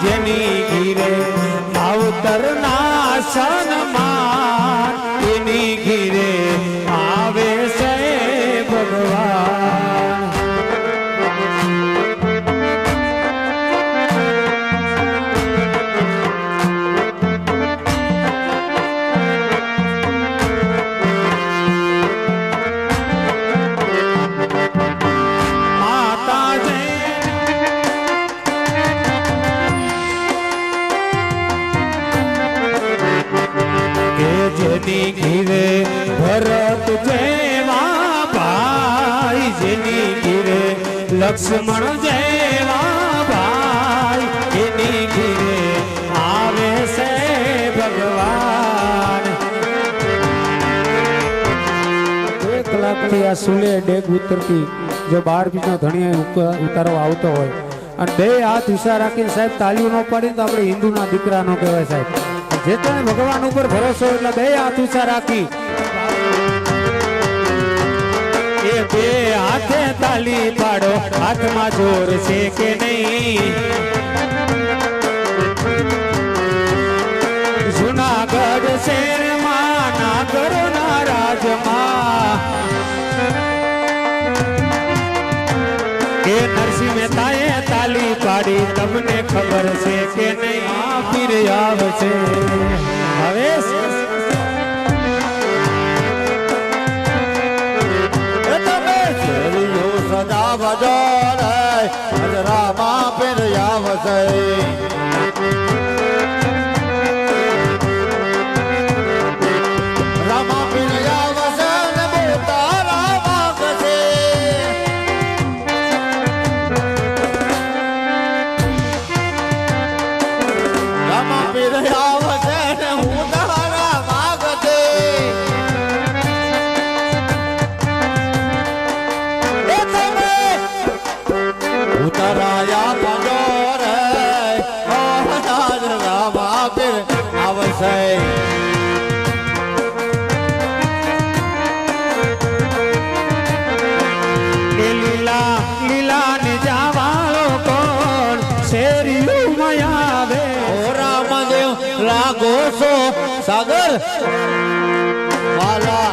જેની ઘીરે માવતર ના સન્માન એની ઘીરે આવે છે ભગવાન જેની ઘીરે ભરત જેવા ભાઈ જેની ઘીરે લક્ષ્મણ જેવા ભાઈ એની ઘીરે આવે છે ભગવાન 1 કલાકથી આ સુલે ડેગ ઉતરતી જો 12 બીજો ધણીએ ઉતારવા આવતો હોય અને 2 હાથ ઈશા રાખીને સાહેબ તાલીઓ ન પાડી તો આપણે હિન્દુના દીકરા નો કહેવાય સાહેબ જે તને ભગવાન ઉપર ભરોસો એટલે 2 હાથ ઊંચા રાખી એ 2 હાથે તાલી પાડો હાથમાં જોર છે કે નહીં જુનાગઢ શહેરમાં નાગરના રાજમાં કે નરસિંહ મહેતાએ તાલી પાડી તમને ખબર છે કે નહીં આ પીર આવશે હવે તમે સદા બજો રે હજરામાં પીર આવશે રામા પીર આવશે ને બોતા રામા ગશે રામા પીર આવશે ને હું તારા માગતે એ તમે ઉતરાયા પગો રે ઓ હજાર રામા પીર આવશે લીલા ને જાવાળો કોણ શેરીયું મયાવે ઓ રામદેવ લાગો છો સાગર વાલા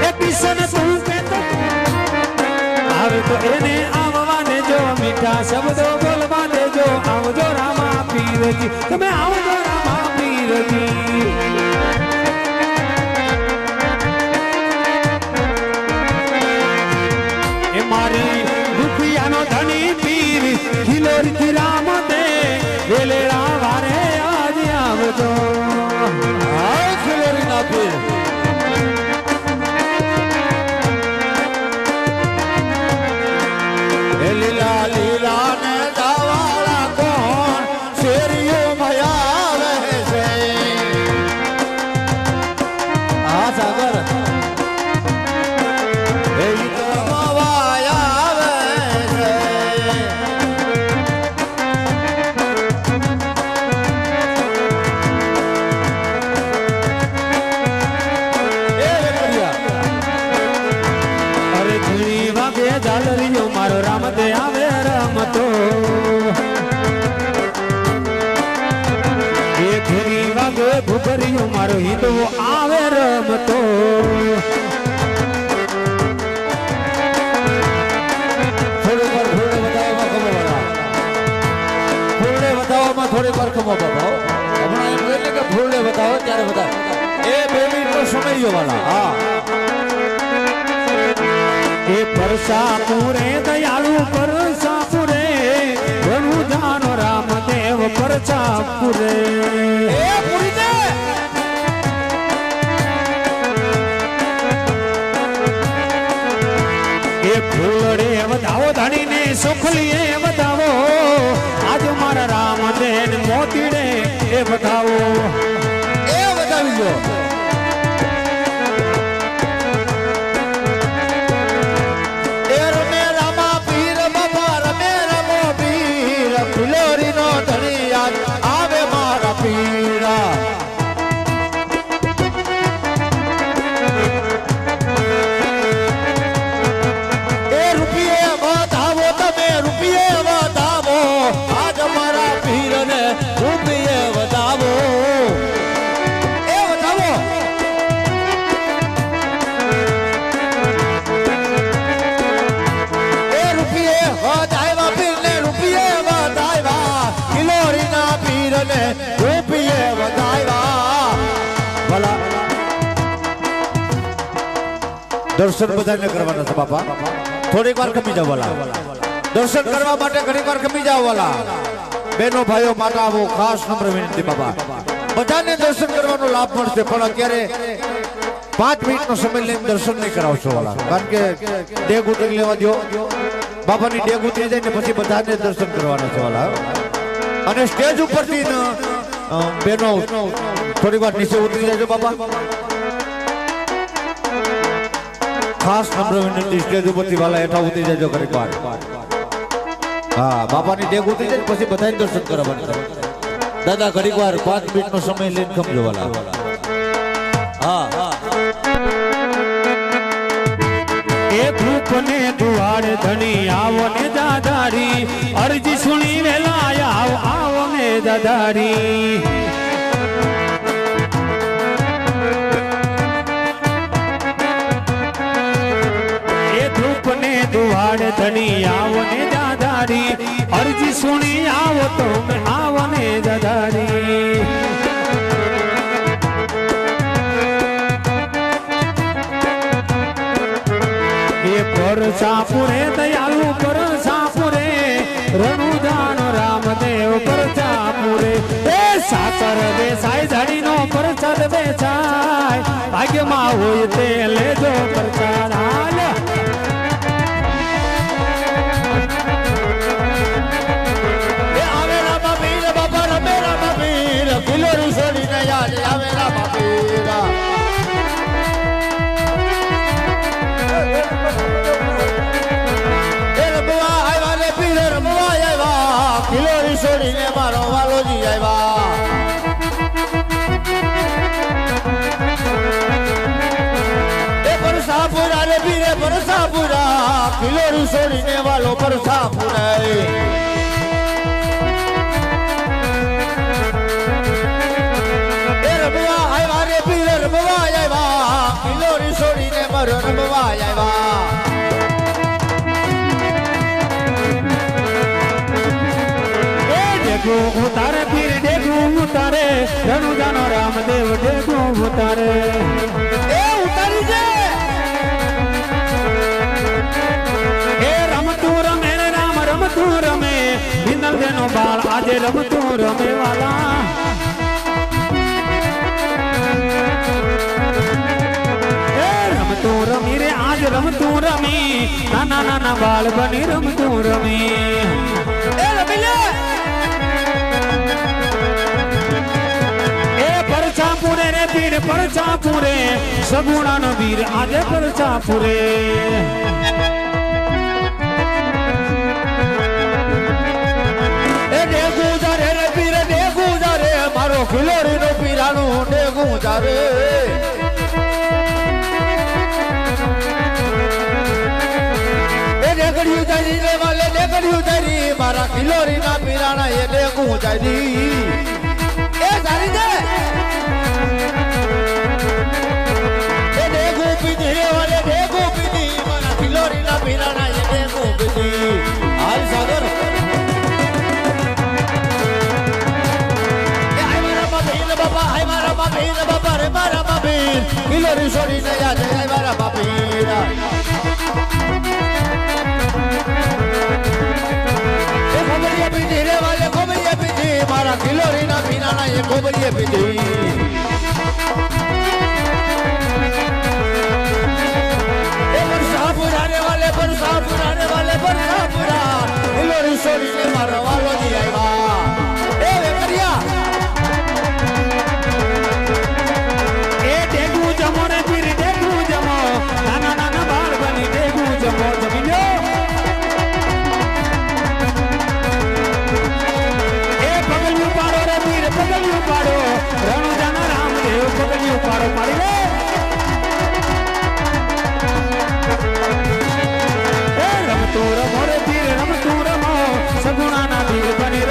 એ કિશન તું કે તો આવે તો એને આવવા ને જો મીઠા શબ્દો બોલવા દેજો આવજો રામા પીરજી તમે આવજો રામા પીરજી મારી રૂપિયાનો ધણી પીર ખિલોરી રામ દે વેલેરા વારે આજ આવજો હા ખિલોરી ના પીર લીલા લીલા ને દાવાળા કોણ શેરીઓ મયા રહે છે આ સાગર મારો રામ દે આવે રમતો એ ઘેરી વાગે ભૂભરિયો મારો હિંદવો આવે રમતો થોડીક વાર ખમો બાબા હમણાં એમ એટલે કે ફૂલને બતાવો ત્યારે બતાવો એ 2 મિનિટનો સમય જોવાના હા એ પરસાપુરે દયાળુ પરસાપુરે ઘણું જાનો રામદેવ પરસાપુરે એ પૂરી દે એ ફૂલડે વધાવો ધણીને સુખલીએ વધાવો આજ મારા રામદેવ મોતીડે એ વધાવો એ વધાવી દો રૂપિયા દર્શન બધાને કરવાના છે બાપા. થોડીક વાર ખમી જાવ વાલા. દર્શન કરવા માટે ઘણીક વાર ખમી જાવ વાલા. બેનો ભાઈઓ માટે આવો ખાસ નમ્ર વિનંતી બાપા. બધાને દર્શન કરવાનો લાભ મળશે પણ અત્યારે 5 મિનિટનો સમય લઈને દર્શન નહીં કરાવશો વાલા. કારણ કે ડેગ ઉતરી લેવા દો. બાપાની ડેગ ઉતરી જાય ને પછી બધાને દર્શન કરવાના છે વાલા. અને સ્ટેજ ઉપરથી બેનો થોડી વાર નીચે ઉતરી જાય બાપા. ખાસ નમ્ર વિનંતી સ્ટેજ ઉપરથી વાલા હેઠા ઉતરી જાય ઘડીક વાર. હા બાપાની ડેગ ઉતરી જાય પછી બધાને દર્શન કરવાના. દાદા ઘડીક વાર 5 મિનિટનો સમય લઈને ખમજો વાલા. હા એ ધૂપ ને દુવાડ ધણી આવો ને દાદારી અરજી સુણી વેલા આવો ને દાદારી એ ધૂપ ને દુવાડ ધણી આવો ને દાદારી અરજી સુણી આવો તો આવો ને દાદારી પરસાપુરે દયાલુ પરસાપુરે રણુદાન રામદેવ પરસાપુરે એ સાકર બેસાય ઝાડીનો પરસાદ બેસાય ભાગ્યમાં હોય તે લેજો પરસાદ હાલ આવેલા બાપીર બાપા રમેલા બાપીર કિલોરી છોડીને યાદ આવેલા બાપીર કિલોરી છોડીને મારો વાલોજી આવ્યા. એ પરસાપુરા રે પીરે પરસાપુરા કિલોરી છોડીને વાલો પરસાપુરા એ રમવા આવ્યા રે પીરે રમવા આવ્યા કિલોરી છોડીને મારો રમવા આવ્યા. ઉતારે પીર ડેગું ઉતારે રણુદાનો રામદેવ ડેગું ઉતારે એ ઉતારી છે એ રમતું રમે રે રામ રમતું રમે હિંદલ દેનો બાળ આજે રમતું રમે વાલા એ રમતું રમી રે આજ રમતું રમી નાના નાના બાળ બની રમતું રમી એ રમી લે પરચાપુરે રે પીર પરચાપુરે સગુણાનો વીર આજે પરચાપુરે એ ડેગું જારે રે પીર ડેગું જારે મારો ખિલોડીનો પીરાનું ડેગું જારે એ ડેગડ્યું જારી રે વાલે ડેગડ્યું જારી મારા ખિલોડીના પીરાના એ ડેગું જારી એ જારી દે એ ડેગું પીધી રે વાલે ડેગું પીધી મારા ખિલોડીના પીરાના એ ડેગું પીધી હાલ સાગર બાપા હાય મારા બાપીર બાપા રે મારા બાપીર કિલોરી છોડીને યાદ હાય મારા બાપીર એ ખોબરીએ પીધી રે વાલે ખોબરીએ પીધી મારા કિલોરીના પીરાના એ ખોબરીએ પીધી એ પરસાપુરા રે વાલે પરસાપુરા રે વાલે પરસાપુરા કિલોરી છોડીને મારા વાલોજી આવ્યા એ વેકરિયા જમો રે પીર ડેગું જમો નાના નાના બાળ બની ડેગું જમો જમી લો એ પગલિયું પાડો રે પીર પગલિયું પાડો રણુદાના રામદેવ પગલિયું પાડો પાડી લે એ રમતું રમો રે પીર રમતું રમો સગુણાના વીર બની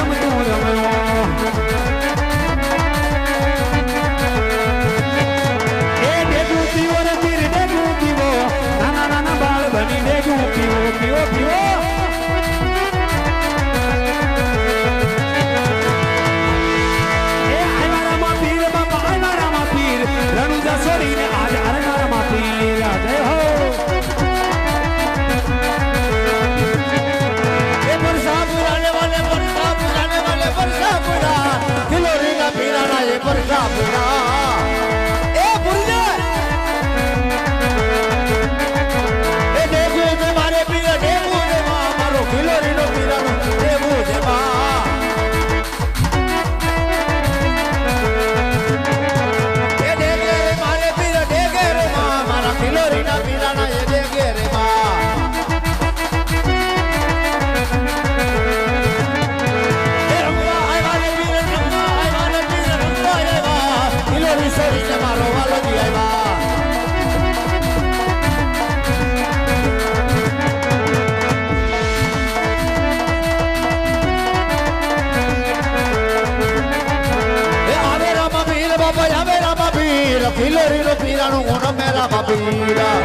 પીરાનું ગુણ મેરા બાપીરા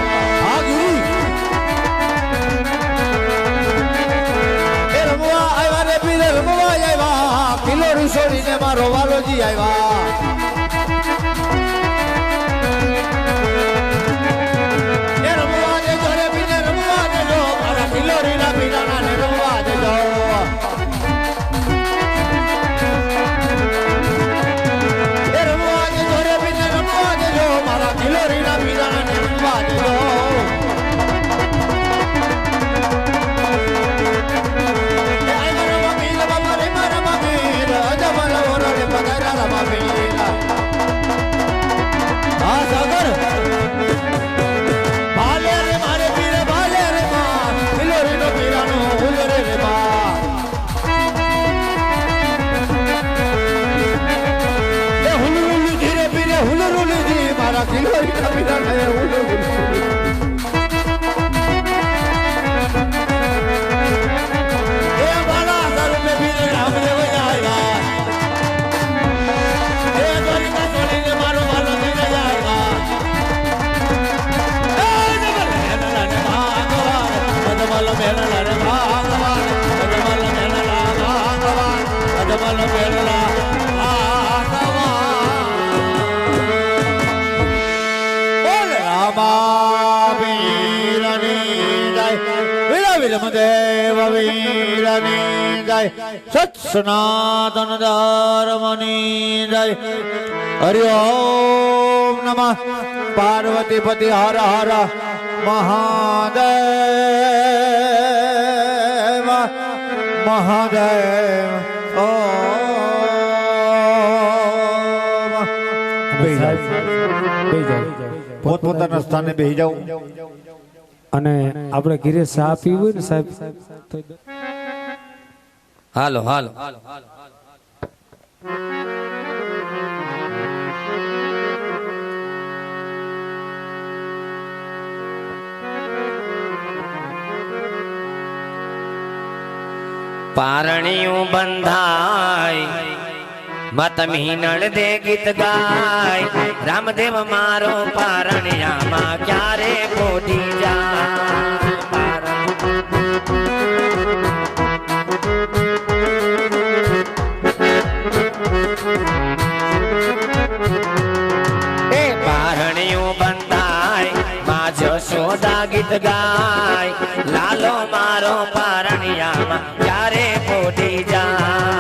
આ ગીરી એ રમવા આવ્યા રે પીરે રમવા આવ્યા કિલો રીસોડીને મારો વાલોજી આવ્યા એ રમવા દેજો રે પીરે રમવા દેજો મારા કિલો રીના પીરાના ને રમવા દેજો કિલોરીના પીરાના ને રમવા દેજો એ આય મારા પીર બાબા રે મારા પીર અજમલ ઓરો રે પગારા રમા પીર આ સાગર ભાલે રે મારે પીર ભાલે રે મા કિલોરીનો પીરાનો ઉલરે રે મા એ હુલુરુલી ધીરે પીરે હુલુરુલી ધી મારા કિલોરીના પીરાને હુલુરુલી એ બાલા સર મે પીરે રામદેવ આવ્યા એ દ્વારિકા છોડીને મારો વાલો લઈને આવ્યા એ જબલ હેલા ને ભાગવાન અદમલ મેલા ને ભાગવાન અદમલ મેલા ભાગવાન અદમલ મેલા દેવ વીરની જય સત સનાતન ધર્મની જય હરિ ઓમ નમઃ પાર્વતી પતિ હર હર મહાદેવ મહાદેવ ઓમ પોતપોતાના સ્થાને બેસી જાઓ અને આપણે ઘીરે ચા પીવું ને સાહેબ હાલો હાલો પારણિયું બંધાય મત મીનળ દે ગીત ગાય રામદેવ મારો પારણિયામાં ક્યારે પોઢી જાય એ પારણિયું બંધાય માં જશોદા ગીત ગાય લાલો મારો પારણિયામાં ક્યારે પોઢી જાય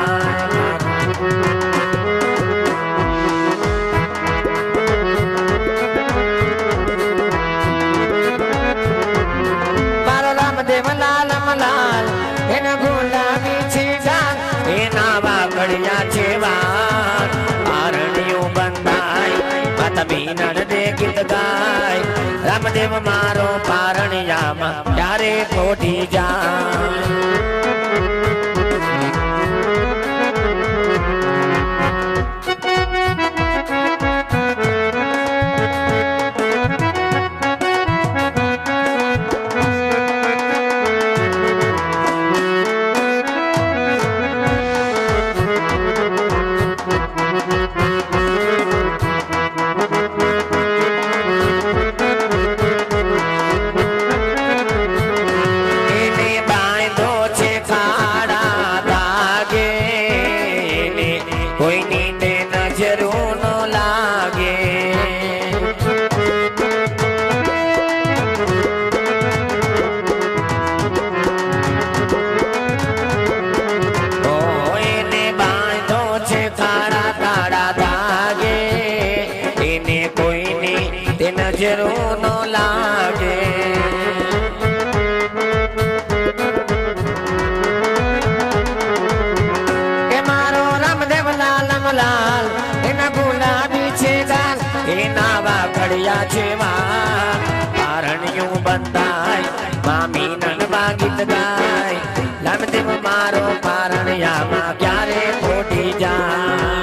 લાલ મલાલ એના ગુલાબી છે જાન એના વાગડિયા છે વાન પારણિયું બંધાય માતા મીનળ દે ગીત ગાય રામદેવ મારો પારણિયામાં ક્યારે પોઢી જાય નજરો નો લાગે કે મારો રામદેવ લાલ લાલ એના ગુલાબી છે ગાલ એના વાઘડિયા છે વાલ પારણિયું બંધાય મામી નનવા ગીત ગાય રામદેવ મારો પારણિયામાં ક્યારે ખોટી જાય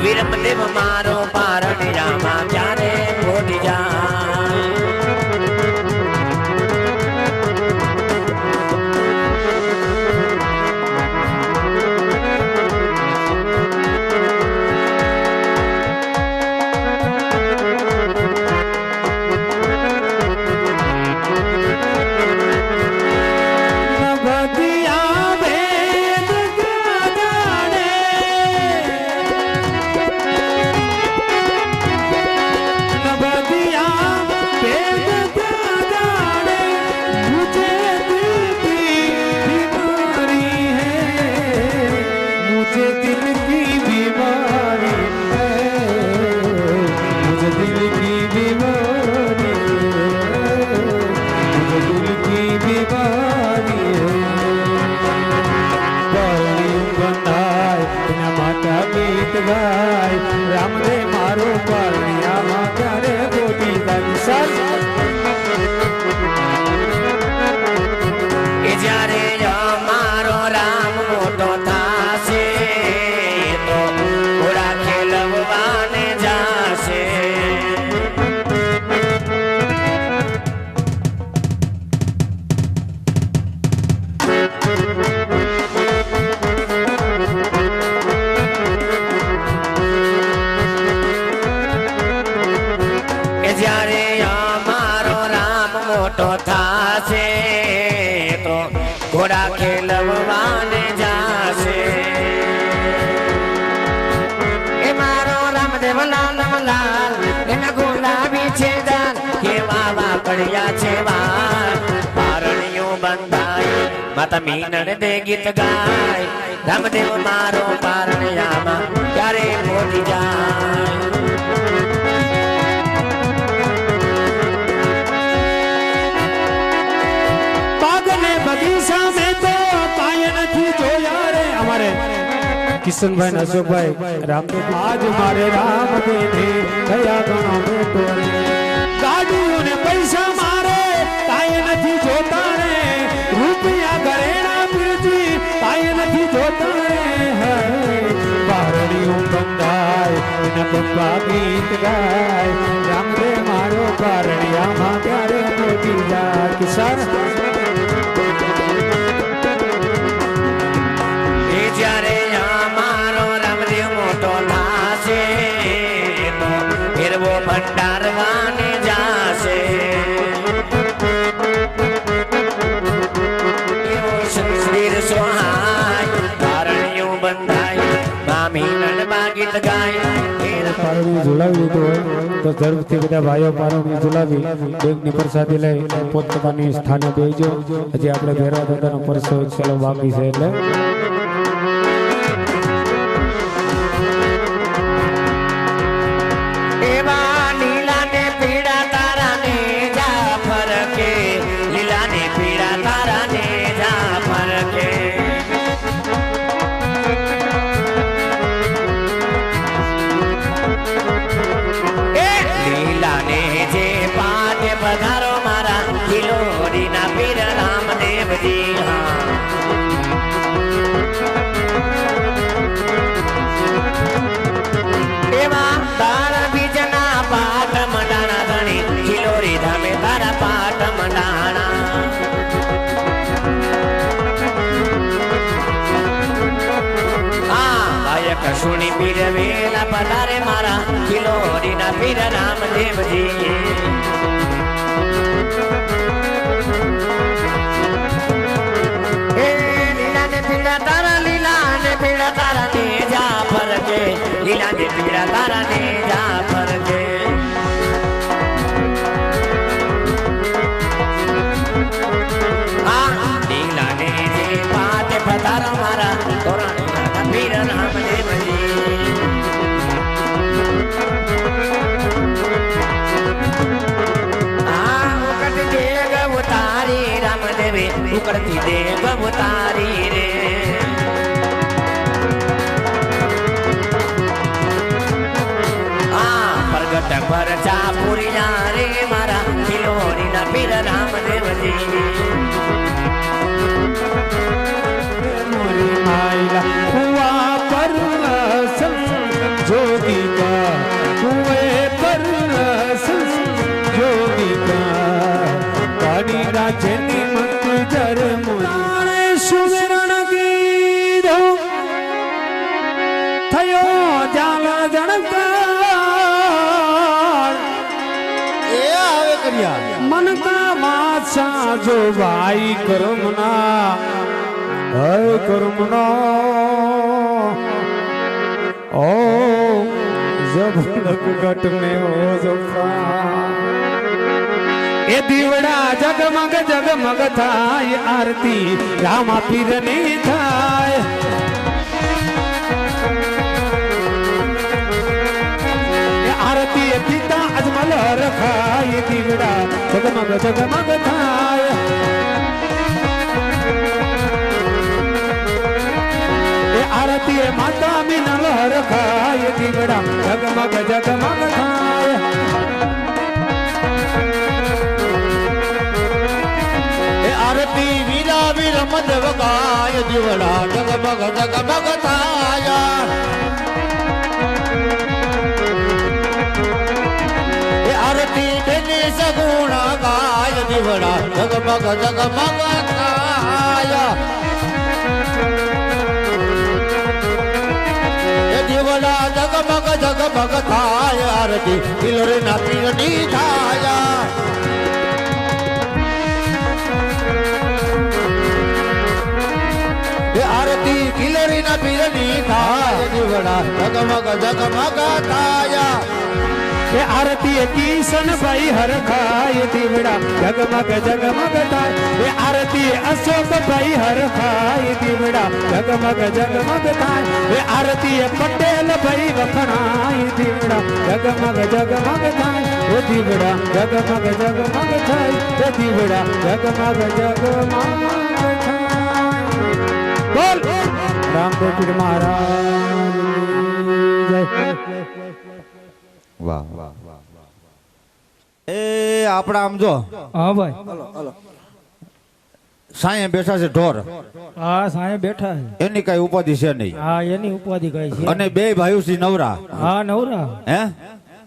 વિરમદેવ મારો પારણિયામાં ક્યારે ખોટી જાય की बीमारी है, मुझे दिल की बीमारी है, मुझे दिल की बीमारी है। परणी બંધાય એના માતા ગીત ગાય રામને મારો પરણિયામાં ક્યારે ગોતી જાય સર એ જ્યારે અમારો રામ મોટો થાશે તો ઘોડા ખેલવાને જાશે. એ જ્યારે અમારો રામ મોટો થાશે તો ઘોડા ખેલવાને જાશે. એ મારો રામદેવ લાલ લાલ એના ગુલાબી છે દાલ કેવા વાકડિયા છે વાલ પારણીઓ બંધાય માતા મીનળ દે ગીત ગાય રામદેવ મારો પારણિયામાં ક્યારે મોટી જાય. બગીચા મેં તો કાંઈ નથી જોયા રે અમારે કિશનભાઈ અશોકભાઈ રામદેવ આજ મારે રામ દેને કયા ગણો બેટો રે ગાડીઓ ને પૈસા મારે કાંઈ નથી જોતા રે રૂપિયા ઘરેણા પીરજી કાંઈ નથી જોતા રે પારણીઓ બંધાય એના પપ્પા ગીત ગાય રામદેવ મારો પારણિયામાં ક્યારે મોટી જાય કિશન જ્યારે અમારો રામદેવ મોટો થાશે તો ફેરવો ભંડારવાને જાશે. શરીર સોહાય પારણીઓ બંધાય મામી નડબા ગીત ગાય. પારણી ઝુલાવી લીધું હોય તો ઝડપથી બધા ભાઈઓ પારણી ઝુલાવી બેગની પ્રસાદી લઈ પોતપોતાની સ્થાને બેસજો. હજી આપણે ભેરવા દાદાનો પરસો ચાલો બાકી છે એટલે એવા લીલા ને પીળા તારા ને જા ફરકે લીલા ને પીળા તારા ને જા ફરકે. એ લીલા ને જે પાટે પધારો મારા કિલોરી ના પીર રામદેવજી હા. એવા તારા બીજના પાટ મંડાણા ધણી કિલોરી ધામે તારા પાટ મંડાણા. આ ગાયક સુણી પીર વેલા પધારે મારા કિલોરી ના પીર રામદેવજી. એ લીલા ને પીળા તારા લીલા ને પીળા તારા ને જા ફરકે લીલા ને પીળા તારા ને જા ફરકે. આ લીલા ને જે પાટે પધારો મારા તોરણીના પીર રામદેવજી. આ ઉકળતી દેગ ઉતારી રામદેવે ઉકળતી દેગ ઉતારી રે. પ્રગટ પરચા પુરિયા રે મારા કિલોરી ના પીર રામદેવજી. મોરી માયલા હુઆ પર જોગી કા હુએ પર જોગી કા કાડી રાજની મત જર મોરી સુવરણ ગીધો થયો જાલ જણકા मन का बादशाह जो भाई करमना है करमना ओ जब लग गट में हो जफा ए दीवड़ा जगमग जगमग थाय आरती रामा पीर ने थाय જગમગ થાય એ આરતી એ માતા મિનલ હરખાય દીવડા જગમગ જગમગ થાય એ આરતી વીરા વીર મદ વગાય દીવડા જગમગ જગમગ થાય એ આરતી બેની સગુણ ગાય દીવડા જગમગ જગમગ થાય એ દીવડા જગમગ જગમગ થાય આરતી દિલરે ના પીરની થાય આરતી કિલરી ના પીરની થાય દીવડા જગમગ જગમગ થાય એ આરતી એ કિશન ભાઈ હરખાય દીવડા જગમગ જગમગ થાય એ આરતી એ અશોક ભાઈ હરખાય દીવડા જગમગ જગમગ થાય એ આરતી એ પટેલ ભાઈ વખણાય દીવડા જગમગ જગમગ થાય એ દીવડા જગમગ જગમગ થાય એ દીવડા જગમગ જગમગ થાય બોલ રામદેવ પીર મહારાજ જય વાહ એ આપડા આમ જો હા ભાઈ સાંયે બેઠા છે ઢોર હા સાંયે બેઠા છે એની કઈ ઉપાધિ છે નહીં હા એની ઉપાધિ કઈ છે અને બે ભાઈઓ છે નવરા હા નવરા હે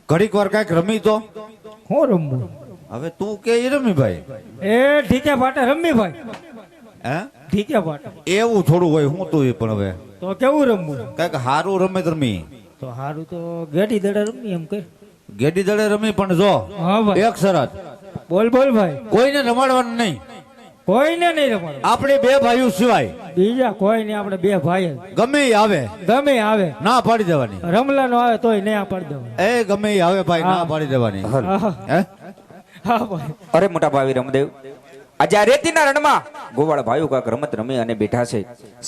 ઘડીક વાર કઈક રમી તો હું રમવું હવે તું કે ઈ રમી ભાઈ એ ઠીકે પાટે રમી ભાઈ હે ઠીકે પાટે એવું થોડું હોય હું તું પણ હવે તો કેવું રમવું કઈક હારું રમે તો રમી તો હારું તો ગેડી દડે રમી એમ કર ગેડી દડે રમી પણ જો હા ભાઈ એક શરત બોલ બોલ ભાઈ કોઈને રમાડવાનું નહીં કોઈને નહીં રમાડો આપણે બે ભાઈઓ સિવાય બીજા કોઈ નહીં આપણે બે ભાઈ જ. ગમે ઈ આવે ગમે આવે ના પાડી દેવાની રમલા નો આવે તોય નહીં પાડી દેવાય એ ગમે ઈ આવે ભાઈ ના પાડી દેવાની હા હે હા ભાઈ. અરે મોટા ભાઈ રામદેવ, આજે આ રેતીના રણમાં ગોવાળ ભાઈઓ કાક રમત રમી અને બેઠા છે.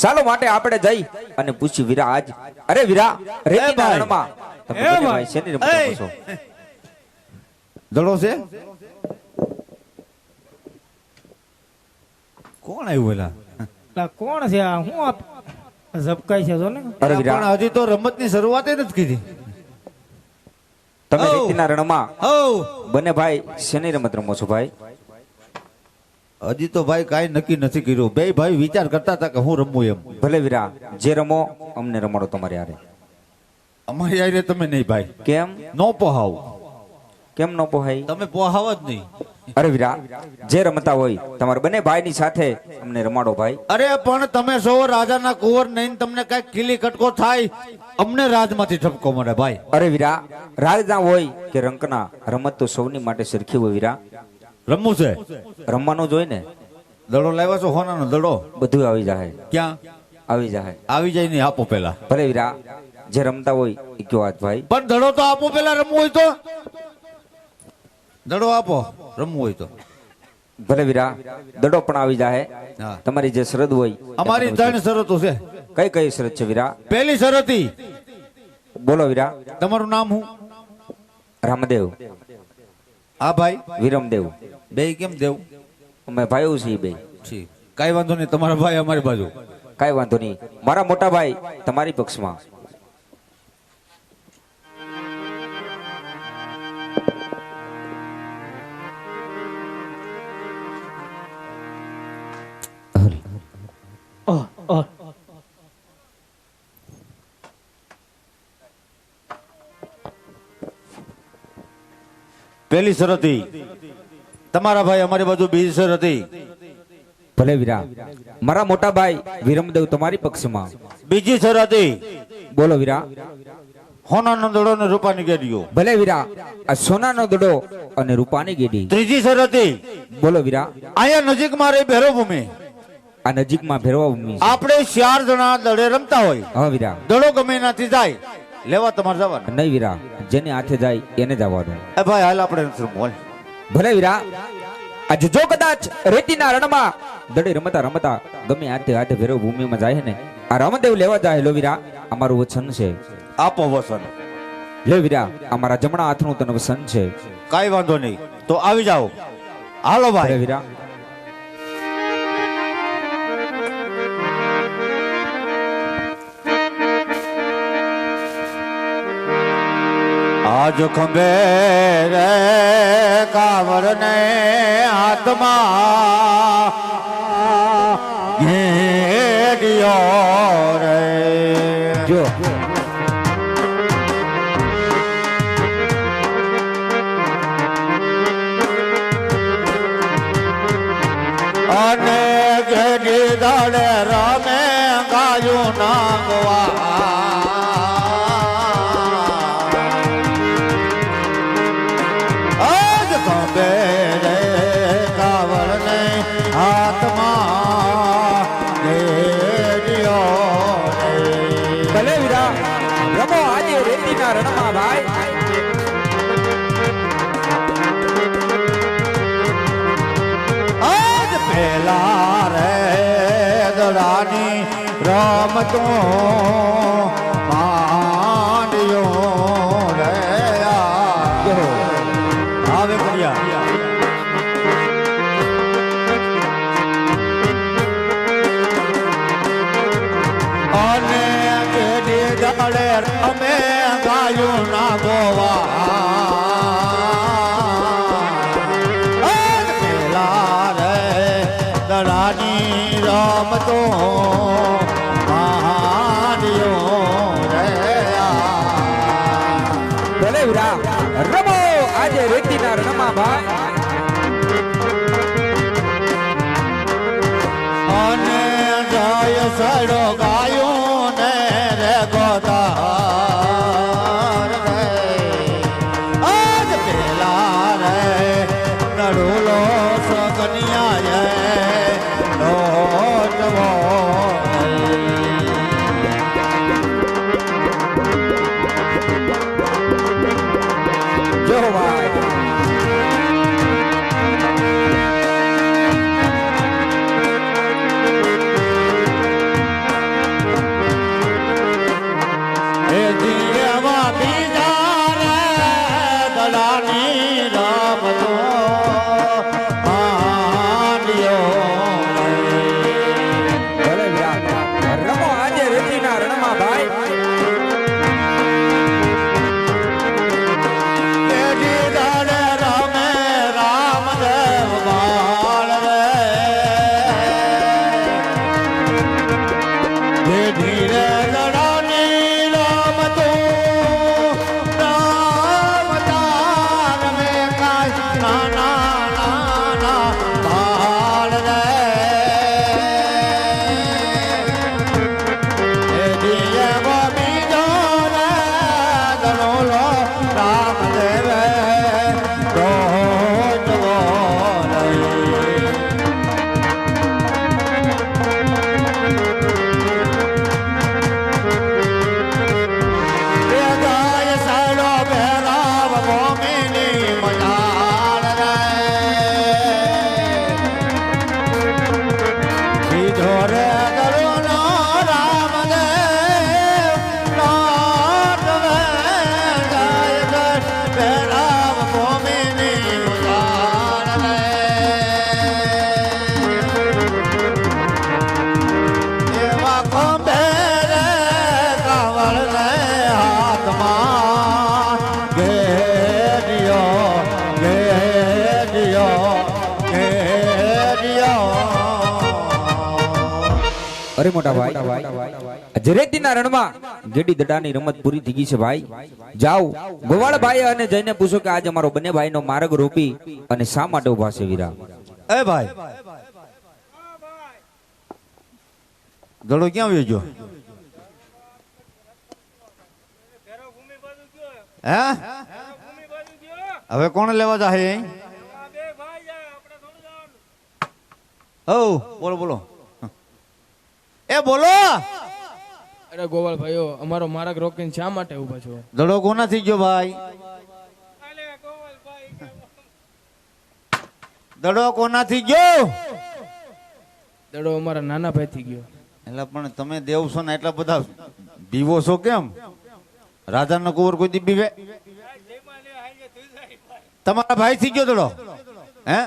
ચાલો માટે આપણે જઈ અને પૂછ્યું વીરા આજ, અરે વીરા રેતીના રણમાં તમે બંને ભાઈ શેની રમત રમો છો? દડો છે કોણ આવ્યું એલા? કોણ છે આ? હું ઝબકાય છે જો ને. અરે વીરા, પણ હજી તો રમતની શરૂઆત નથી કીધી. તમે રેતીના રણમાં હઉ બંને ભાઈ શેની રમત રમો છો ભાઈ? હજી તો ભાઈ કાઈ નક્કી નથી કર્યું. બે ભાઈ વિચાર કરતા હતા કે હું રમવું એમ. ભલે વીરા, જે રમો અમને રમાડો તમારે યારે. અમારી આઈને તમે નહીં ભાઈ. કેમ નો પોહાવ. કેમ ન પોહાય? તમે પોહાવ જ નહીં. અરે વીરા, જે રમતા હોય તમારા બંને ભાઈની સાથે અમને રમાડો ભાઈ. અરે પણ તમે સૌ રાજાના કુંવર નહીં, તમને કઈક કિલી કટકો થાય, અમને રાજમાંથી ઠપકો મળે ભાઈ. અરે વીરા, રાજના હોય કે રંકના, રમત તો સૌની માટે સરખી હોય વીરા. રમવું છે રમવાનું જ હોય ને. દડો લાવ્યા છો? હોનાનો દડો બધું આવી જાય. ક્યાં આવી જાય? આવી જાય નહીં, આપો પેલા. ભલે વીરા, જે રમતા હોય એ કયો આજ ભાઈ. પણ દડો તો આપો પેલા, રમવું હોય તો. દડો આપો રમવું હોય તો. ભલે વીરા, દડો પણ આવી જાય. હા. તમારી જે શરત હોય. અમારી 3 શરતો છે. કઈ કઈ શરત છે વીરા? પહેલી શરત ઈ, બોલો વીરા. તમારું નામ હું? રામદેવ. હા ભાઈ. વિરમદેવ. બે કેમ દેવ? અમે ભાઈઓ છીએ બે. કઈ વાંધો નહીં, તમારા ભાઈ અમારી બાજુ. કઈ વાંધો નહીં, મારા મોટા ભાઈ તમારી પક્ષમાં. પહેલી શરત ઈ, તમારા ભાઈ અમારી બાજુ. બીજી શરત ઈ, ભલે વીરા, મારા મોટા ભાઈ વિરમદેવ તમારી પક્ષમાં. બીજી શરત ઈ, બોલો વીરા. હોનાનો દડો ને રૂપાની ગેડીઓ. ભલે વીરા, આ સોનાનો દડો અને રૂપાની ગેડી. ત્રીજી શરત ઈ, બોલો વીરા. અહીંયા નજીકમાં રહી ભેરવભૂમિ. આ નજીકમાં ફેરવા ભૂમિ. આપણે 4 જણા દડે રમતા હોય, હા વીરા. દડો ગમે એનાથી જાય, લેવા તમારે જવાનું. નહીં વીરા, જેને હાથે જાય એને જવાનું. એ ભાઈ હાલ આપણે નથી રમવું, હાલ. ભલે વીરા, આજે જો કદાચ રેતીના રણમાં દડે રમતા રમતા ગમે હાથે હાથે ફેરવ ભૂમિમાં જાય ને, આ રામદેવ લેવા જાય. લો વીરા, અમારું વચન છે. આપો વસન. લે વીરા, અમારા જમણા હાથનું તને વચન છે. કાઈ વાંધો નહીં, તો આવી જાઓ. હાલો અરે ભાઈ વીરા આજ ખંભે રે કાવર ને હાથમાં ઘેડિયો રે જો અને ઘેડી દાડે રમે ગાયું નાગવા આજ ખંભે રે કાવર ને હાથમાં ઘેડિયો રે ભલે વીરા રમો આજે રેતીના રણમાં ભાઈ આજ પેલા રે દડાની રમતો માંડ્યો રે આવે કડિયા અને કેડી દાડે રમે ગાયું ના ગોવા આજ પેલા રે દડાની રમતો માંડ્યો રે ભલે વીરા રમો આજે રેતીના રણમાં ભાઈ અને જાય સડો ગાયું ને રે ગોદાર રે આજ પેલા રે નડુલો સગનિયા લોટવો જો ભાઈ એ જીવા બીજા રે દડાની રમતો માંડ્યો ભલે વીરા રમો આજે રેતીના રણમાં ભાઈ કેડી દાડે રમે રામદેવ બાળ રે કેડી રે દડાની રમતો રામતા રમે કાય નાના નાના બાળ રે એ દિયવો બીજો રે દડોલો રામદેવ દોડવો રે એ ગાય સાડો ભેરાવ ભૂમિની મજાળ રે સીધો રે દડોલો રામદેવ લોટવે ગાય ભેરાવ ભૂમિની મજાળ રે એવા ખંભે રે કાવળ ને હાથમાં ઘેડિયો ઘેડિયો ઘેડિયો અરે મોટા ભાઈ આજે રેતીના રણમાં ગેડી દડાની રમત પૂરી થઈ ગઈ છે ભાઈ જાઓ ગોવાળ ભાઈ અને જઈને પૂછો કે આજે અમારો બંને ભાઈનો માર્ગ રોપી અને શા માટે ઉભા છે વીરા એ ભાઈ દડો ક્યાં વયો ગયો હે હવે કોણ લેવા જાહે ઓ બોલો બોલો એ બોલો અરે ગોવાળ ભાઈઓ અમારો માર્ગ રોકીને શા માટે ઉભા છો? દડો કોનાથી ગયો ભાઈ? દડો કોનાથી ગયો? દડો અમારા નાના ભાઈ થી ગયો. એટલે પણ તમે દેવ છો ને એટલા બધા બીવો છો કેમ? રાજા નો કુંવર કોઈ દી બીવે? તમારા ભાઈ થી ગયો દડો? હે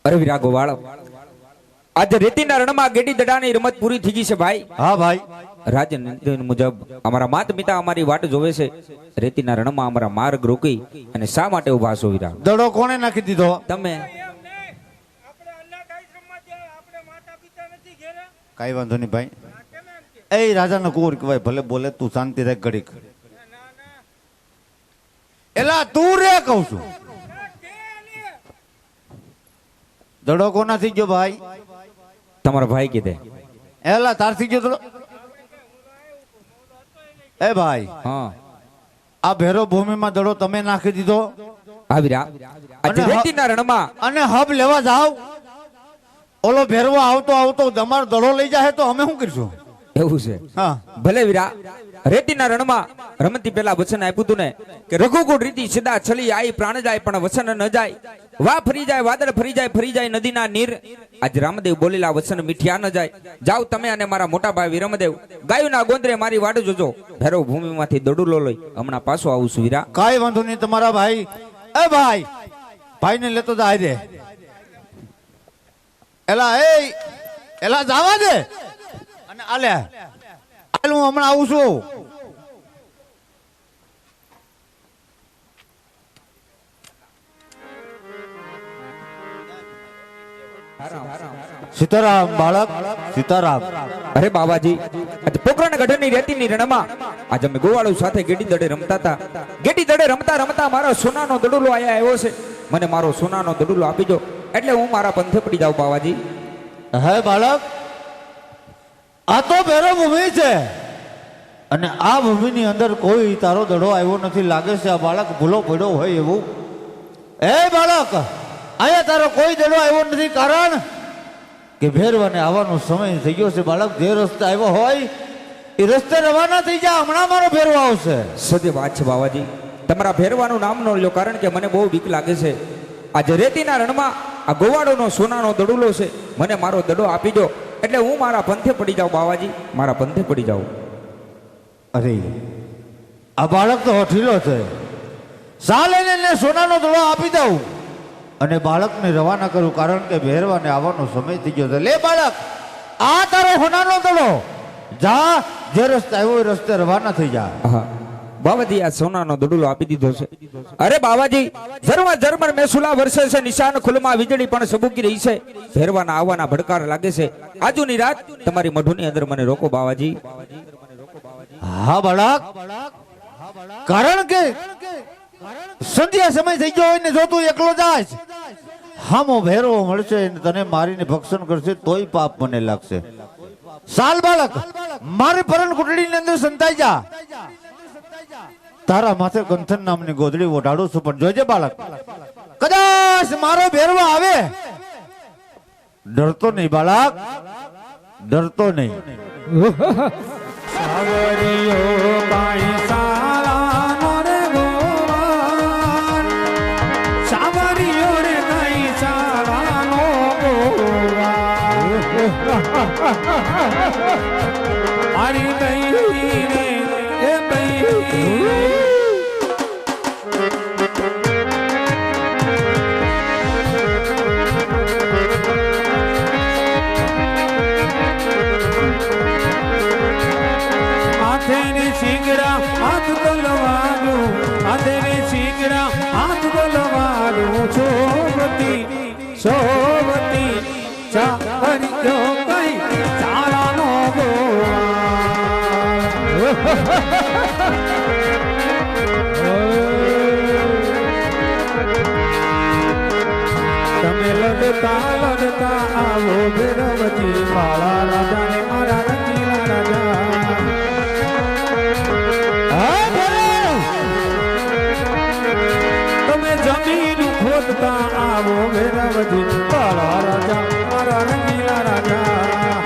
અરે વીરા ગોવાળ, આજે રેતીના રણમાં ગેડી દડાની રમત પૂરી થઈ ગઈ છે ભાઈ. હા ભાઈ. રાજનીતિ મુજબ અમારા માતા પિતા અમારી વાટ જોવે છે. રેતીના રણમાં અમારા માર્ગ રોકી અને શા માટે ઉભા છો વીરા? દડો કોણે નાખી દીધો? તમે. કઈ વાંધો નહીં ભાઈ. એ રાજાનો કુંવર કહેવાય, ભલે બોલે, તું શાંતિ રાખ ઘડીક. એલા તું રે કહું છું. દડો કોનાથી ગયો ભાઈ? તમારા ભાઈ કીધે. એલા તારથી ગયો દડો? એ ભાઈ, હા, આ ભેરો ભૂમિમાં દડો તમે નાખી દીધો હા વીરા. આજે રેતીના રણમાં અને હબ લેવા જાવ, ઓલો ભેરવો આવતો આવતો તમારો દડો લઈ જાય તો અમે શું કરીશું? એવું છે. હા ભલે વીરા, રેતીના રણમાં રમતી પેલા વચન આપ્યું હતું ને કે રઘુકુળ રીતિ સીધા છલી આઈ પ્રાણ જાય પણ વચન ન જાય. વા ફરી જાય વાદળ ફરી જાય નદીના નીર. આજ રામદેવ બોલેલા વચન મીઠિયા ન જાય. જાવ તમે અને મારા મોટા ભાઈ વિરમદેવ ગાયુના ગોંદરે મારી વાટ જોજો. ભેરવ ભૂમિમાંથી દડુલો લઈ હમણાં પાછો આવું છું વીરા. કાઈ વાંધો નહીં તમારા ભાઈ. એ ભાઈ, ભાઈને લેતો જાય દે. એલા જવા દે. અને આલે હું હમણાં આવું છું. સીતારામ બાળક, સીતારામ. અરે બાબાજી, આજે પોખરણ ગઢની રેતીની રણમાં આજે અમે ગોવાળો સાથે ગેડી દડે રમતા હતા. ગેડી દડે રમતા રમતા મારો સોનાનો દડુલો આયા આવ્યો છે. મને મારો સોનાનો દડુલો આપી દો એટલે હું મારા પંથે પડી જાઉં બાબાજી. હે બાળક, આ તો ભેરો ભૂમિ છે અને આ ભૂમિની અંદર કોઈ તારો દડો આવ્યો નથી. લાગે છે આ બાળક ભૂલો પડ્યો હોય એવું. હે બાળક, અહીંયા તારો કોઈ દડો આવ્યો નથી, કારણ કે ભેરવાને આવવાનો સમય થઈ ગયો છે. બાળક, જે રસ્તે આવ્યો હોય એ રસ્તે રવાના થઈ જા. હમણાં મારો ભેરવો આવશે. સત્ય વાત છે બાબાજી. તમારા ભેરવાનું નામ ન લ્યો, કારણ કે મને બહુ બીક લાગે છે. આજે રેતીના રણમાં આ ગોવાળોનો સોનાનો દડુલો છે. મને મારો દડો આપી દો એટલે હું મારા પંથે પડી જાઉં બાબાજી, મારા પંથે પડી જાઉં. અરે આ બાળક તો હઠીલો છે. સા લઈને એને સોનાનો દડો આપી દઉં અને બાળકને રવાના કરું, કારણ કે ભેરવાને આવવાનો સમય થઈ ગયો છે. લે બાળક, આ તારો સોનાનો દડો. જા, જે રસ્તે આવ્યો એ રસ્તે રવાના થઈ જા. હા બાબાજી, આ સોનાનો દડુલો આપી દીધો છે. અરે બાબાજી, ઝરમર મેસુલા વર્ષે છે, નિશાન ખુલમાં વીજળી પણ સબૂકી રહી છે. ભેરવાના આવવાના ભડકાર લાગે છે. આજુની રાત તમારી મઢુની અંદર મને રોકો બાબાજી. હા બાળક, કારણ કે સંધ્યા સમય થઈ ગયો હોય ને જો તું એકલો જાય, હામો ભેરો મળશે ને તને મારીને ભક્ષણ કરશે તોય પાપ મને લાગશે. સાલ બાળક, મારી પરણ કુટડીની અંદર સંતાઈ જા. તારા માથે ગંથન નામની ગોદડી ઓઢાડું છું, પણ જોજે બાળક, કદાચ મારો ભેરવો આવે, ડરતો નહીં બાળક, ડરતો નહીં. સાવરિયો કાઈ સાલાનો રે ગોવાળ, સાવરિયો રે કાઈ સાલાનો ગોવાળ. મારી દઈ રે એ બઈ. હાથ તલવારું, હાથે શીંગડા હાથ તલવારું, સોવતી સોવતી ચાહરિયો કઈ ચાલાનો તમે લડતા આવો ભેરવતી મારા રાજાને, મારા રંગીલા રાજા. જમીન ખોદતા આવો ભેરવતી મારા રાજા, મારા રંગીલા રાજા.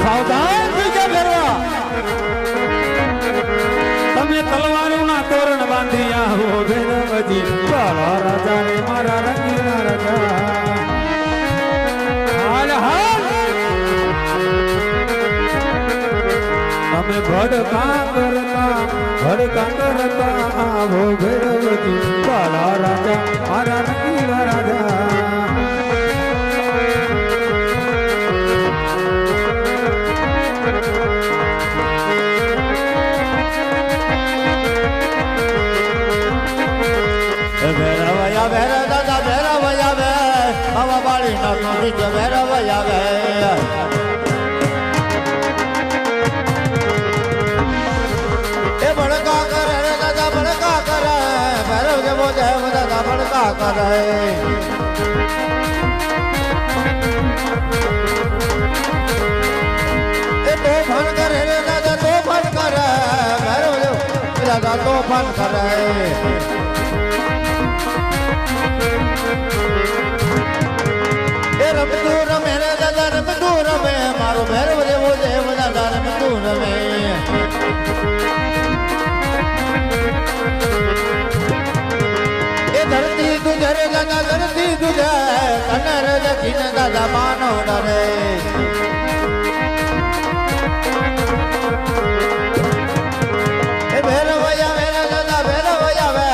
સાવધાન થઈ જા ભેરવા, તમે તલવારોના તોરણ બાંધી આવો ભેરવતી મારા રાજા ને, મારા રંગીલા રાજા. તમે ભડકા કરતા આવો ભૈરવજી કાળા રાજા મારા નકીલા રાજા ભેરવયા ભેર દાદા ભેરવયા ભે બાબા બાળી ના કોરી કે ભેરવયા ભે એ બળકા કરે રે દાદા બળકા કરે ભેરવ જેવો દેવ દાદા બળકા કરે એ તોફાન કરે રે દાદા તોફાન કરે ભેરવ જેવો દાદા તોફાન કરે રમતું રમે રે દાદા રમતું રમે મારો ભેરવ જેવો દેવ દાદા રમતું રમે એ ધરતી તુજે રે દાદા ધરતી તુજે તને રે દેખીને દાદા માનો ડરે એ ભેરવયા વે દાદા ભેરવયા વે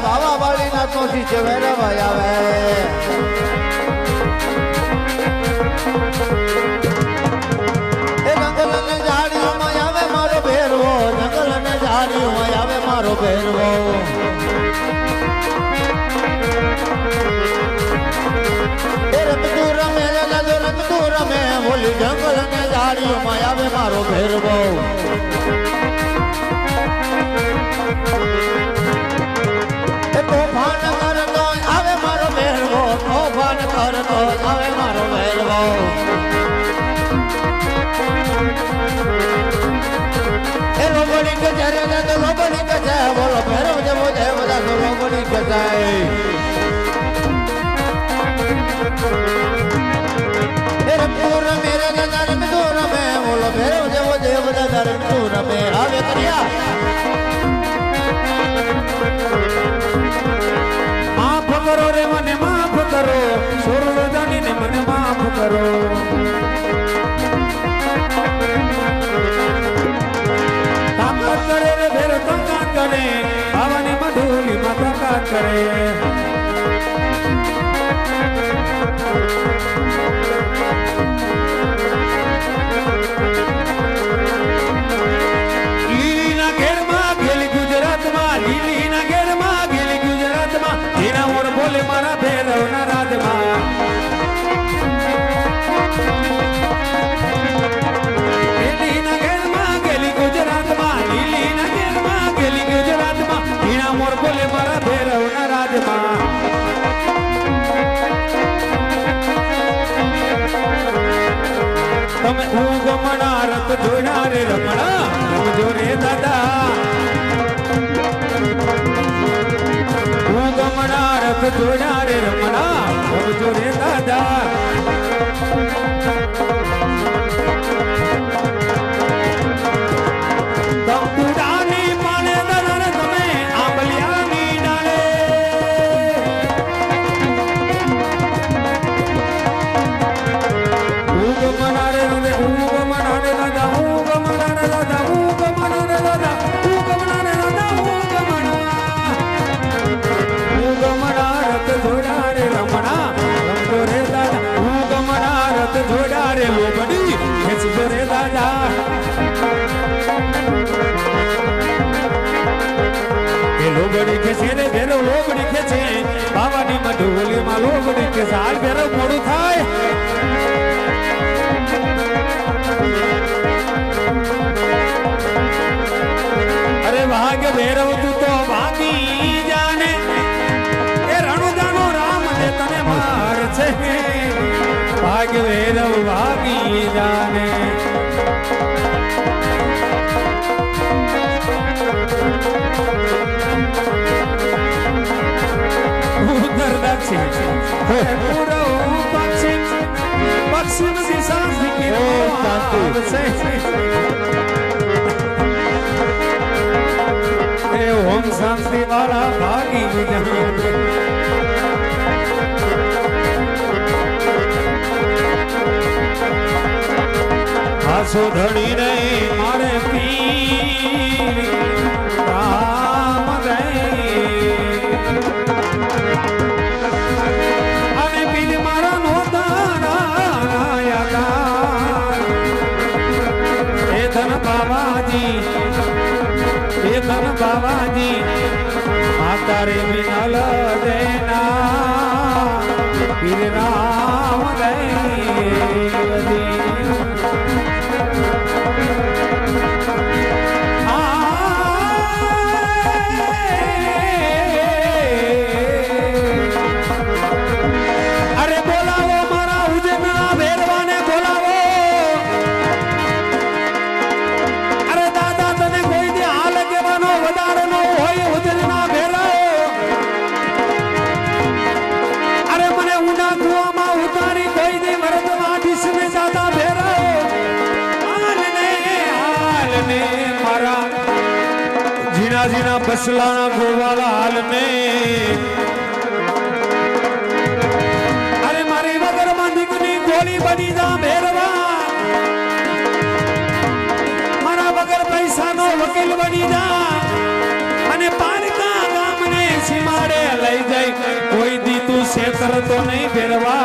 બાબા બાળી ના કોશી છે ભેરવયા વે મારો ભેરવો એ રમતું રમે દાદો રમતું રમે બોલી જંગલ ને ઝાડીઓમાં આવે મારો ભેરવો એ તોફાન કરતો આવે મારો ભેરવો તોફાન કરતો આવે મારો ભેરવો લોબડી કે જરે દાદો લોબડી કે જાય બોલો ભેરવ જેવો દેવ દાદો લોબડી કે જાય એ રમતું રમે રે દાદા રમતું રમે બોલો ભેરવ જેવો દેવ દાદા રમતું રમે આવે કર્યા માફ કરો રે મને માફ કરો સોરલ જાણીને મને માફ કરો કરે રે ભેર તંકા કરે બાવાની મધુલી માતા કરે લીલીના ઘેરમાં ગેલી ગુજરાતમાં લીલીના ઘેરમાં ગેલી ગુજરાતમાં જેના મોર બોલે મારા ભેરવના રાજમાં લીલીના ઘેરમાં ગેલી ગુજરાતમાં લીલીના ઘેરમાં ગેલી ગુજરાતમાં ઝીણા મોર બોલે મારા ભેરવના રાજમાં તમે ઉગમણા રત જોડા રે રમણા રમજો રે દાદા ઉગમણા રત જોડા રે રમણા રમજો રે દાદા તંબુડાની પાણે દરર તમે આંબલિયાની ડાળે ઉગમણા રે ઉગમણા રે દાદા ઉગમણા રે દાદા ઉગમણા રે દાદા ઉગમણા રે દાદા ઉગમણા રત જોડા રે રમણા રમજો રે દાદા ઉગમણા રત જોડા રે લોબડી ખેંચજો રે દાદા લોબડી ખેંચે રે ભેરો લોબડી ખેંચે બાવાની મધુલીમાં લોબડી ખેંચે હાલ ભેરો મોડું થાય અરે ભાગ્ય ભેરવ તું તો ભાગી જાને એ રણુદાનો રામ ને તને માર છે ભાગ્ય ભેરવ ભાગી જાને ઉત્તર દક્ષિણ પૂર્વ પશ્ચિમ પશ્ચિમ દિશા ઓમ શાંતિ વાળા ભાગી હાસો ધડી રે મારે પી બાવાજી માતા રે વિનલ દેના પીર રામ દેવજી જીના બસલાના ગોવાળા હાલ ને અરે મારી વગર માં દીકરી ગોળી બની જા ભેરવા મારા વગર પૈસાનો વકીલ બની જા અને પારકા ગામને સીમાડે લઈ જાય કોઈ દી તું શેતર તો નહીં ભેરવા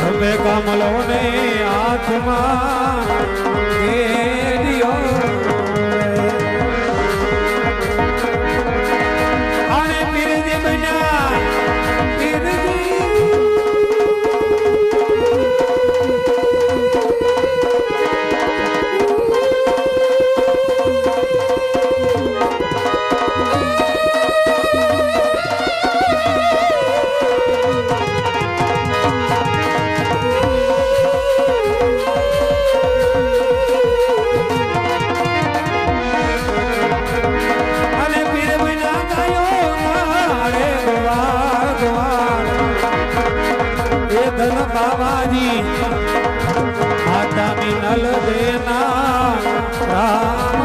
ખભે કમલો ને હાથમાં કેડિયો અને પીરજી બન્યા બાવાજી માતા મિનલ દેના રામ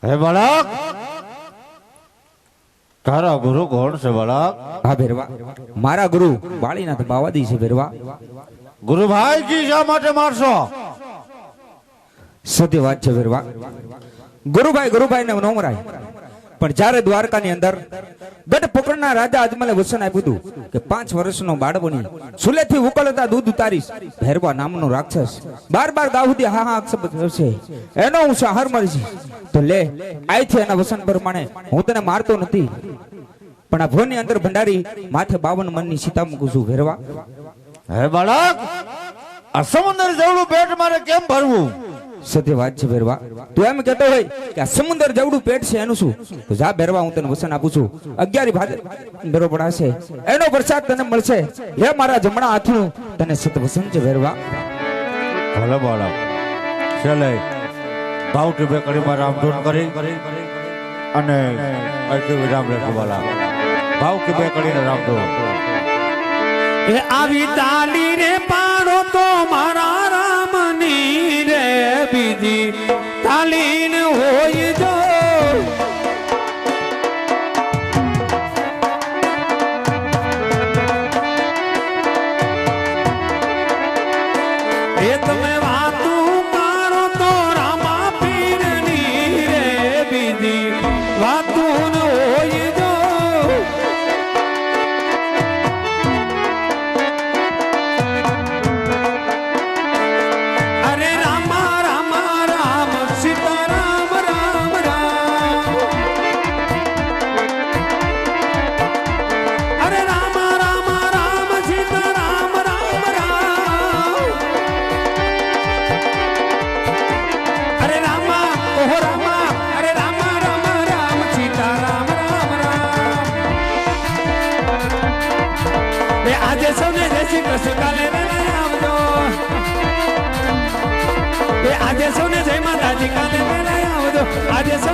હે બાળક તારા ગુરુ કોણ છે બાળક હા ભેરવા મારા ગુરુ વાળીનાથ બાવાજી છે ભેરવા ગુરુભાઈ જી શા માટે મારશો સત્ય વાત છે ભેરવા ગુરુભાઈ ને નો મરાય પણ જ્યારે દ્વારકાની અંદર ગઢ પકડના રાજા અજમલે વચન આપ્યું હતું કે 5 વર્ષનો બાળકોની સુલેથી ઉકળતા દૂધ ઉતારીશ ભેરવા નામનો રાક્ષસ બાર દાઉદી હા અક્ષબ છે એનો હું સહાર મળીશ તો લે આઈથી એના વચન પ્રમાણે હું તને મારતો નથી પણ આ ભોની અંદર ભંડારી માથે 52 મનની સીતા મૂકું છું ભેરવા હે બાળક આ સમુદ્ર જેવડું પેટ મારે કેમ ભરવું સત્ય વાત છે ભેરવા તું એમ કહેતો હોય કે આ સમુદ્ર જેવડું પેટ છે એનું શું તો જા ભેરવા હું તને વચન આપું છું 11 ભાદર બેરો પડાશે એનો પ્રસાદ તને મળશે હે મારા જમણા હાથનું તને સત વચન છે ભેરવા ભલે બાળક ચાલે ભાવ કે બે કડીમાં રામધૂન કરી અને અર્ધ વિરામ લેખો બાળક ભાવ કે બે કડીને રામધૂન એ આવી તાલી રે પાડો તો મારા રામની રે બીજી તાલીન હોય જો એ તમે વાતું મારો તો રામા પીરની રે બીજી વાતું હોય જો આજે સૌને જય શ્રી કૃષ્ણ કાલે આવજો આજે સૌને જય માતાજી કાલે આવજો આજે સૌને